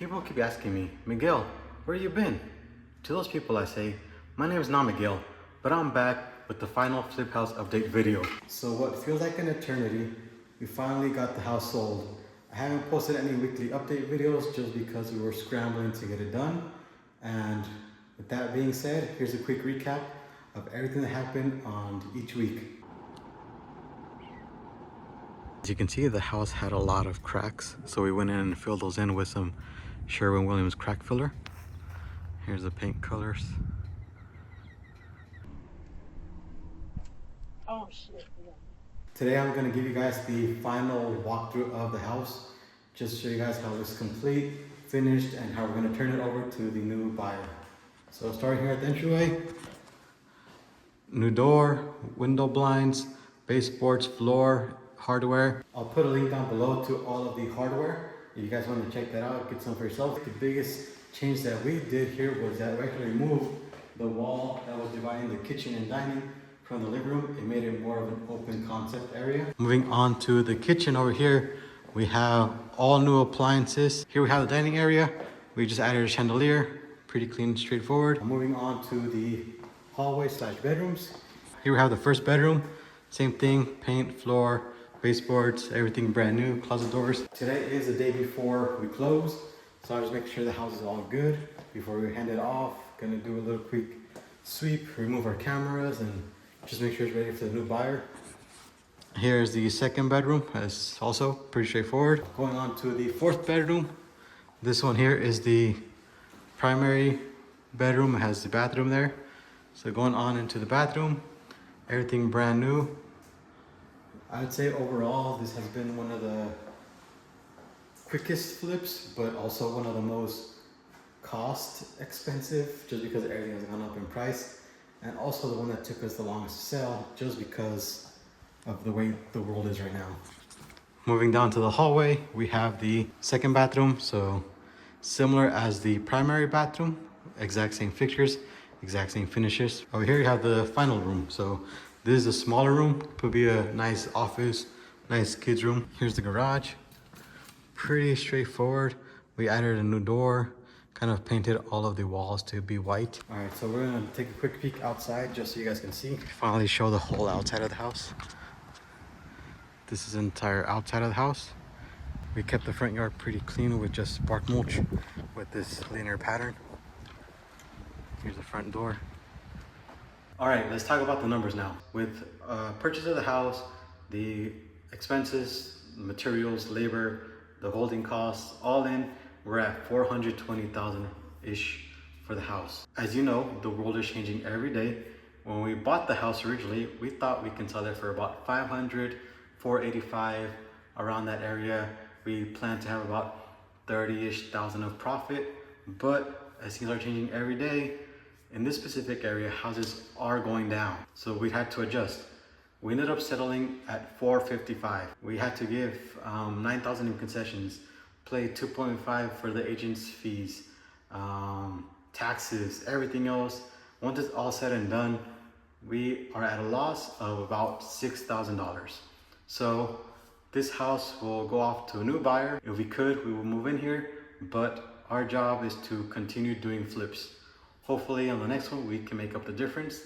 People keep asking me, Miguel, where you been? To those people I say, my name is not Miguel, but I'm back with the final flip house update video. So what feels like an eternity, we finally got the house sold. I haven't posted any weekly update videos just because we were scrambling to get it done. And with that being said, here's a quick recap of everything that happened on each week. As you can see, the house had a lot of cracks, so we went in and filled those in with some Sherwin-Williams crack filler. Here's the paint colors. Oh shit. Yeah. Today I'm going to give you guys the final walkthrough of the house, just to show you guys how it's complete, finished, and how we're going to turn it over to the new buyer. So starting here at the entryway, new door, window blinds, baseboards, floor, hardware. I'll put a link down below to all of the hardware. If you guys want to check that out, get some for yourself. The biggest change that we did here was that we actually removed the wall that was dividing the kitchen and dining from the living room. It made it more of an open concept area. Moving on to the kitchen over here, we have all new appliances. Here we have the dining area. We just added a chandelier, pretty clean, straightforward. Moving on to the hallway slash bedrooms. Here we have the first bedroom. Same thing, paint, floor, baseboards, everything brand new, closet doors. Today is the day before we close, so I'll just make sure the house is all good before we hand it off. Gonna do a little quick sweep, remove our cameras, and just make sure it's ready for the new buyer. Here's the second bedroom. It's also pretty straightforward. Going on to the fourth bedroom. This one here is the primary bedroom. It has the bathroom there. So going on into the bathroom, everything brand new. I would say overall, this has been one of the quickest flips, but also one of the most cost expensive, just because everything has gone up in price. And also the one that took us the longest to sell, just because of the way the world is right now. Moving down to the hallway, we have the second bathroom. So similar as the primary bathroom, exact same fixtures, exact same finishes. Over here you have the final room. So this is a smaller room, could be a nice office, nice kids room. Here's the garage, pretty straightforward. We added a new door, kind of painted all of the walls to be white. All right, so we're gonna take a quick peek outside just so you guys can see. Finally show the whole outside of the house. This is the entire outside of the house. We kept the front yard pretty clean with just bark mulch with this linear pattern. Here's the front door. All right, let's talk about the numbers now. With purchase of the house, the expenses, materials, labor, the holding costs, all in, we're at $420,000-ish for the house. As you know, the world is changing every day. When we bought the house originally, we thought we can sell it for about $500,000, $485,000, around that area. We plan to have about $30,000-ish of profit, but as things are changing every day, in this specific area, houses are going down. So we had to adjust. We ended up settling at $455,000. We had to give $9,000 in concessions, pay $2.5 for the agent's fees, taxes, everything else. Once it's all said and done, we are at a loss of about $6,000. So this house will go off to a new buyer. If we could, we will move in here, but our job is to continue doing flips. Hopefully on the next one, we can make up the difference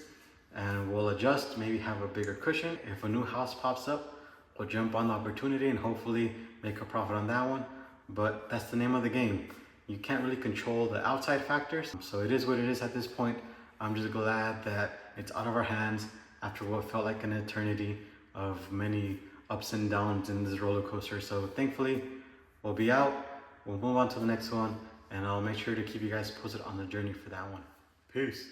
and we'll adjust, maybe have a bigger cushion. If a new house pops up, we'll jump on the opportunity and hopefully make a profit on that one. But that's the name of the game. You can't really control the outside factors. So it is what it is at this point. I'm just glad that it's out of our hands after what felt like an eternity of many ups and downs in this roller coaster. So thankfully, we'll be out. We'll move on to the next one, and I'll make sure to keep you guys posted on the journey for that one. Peace.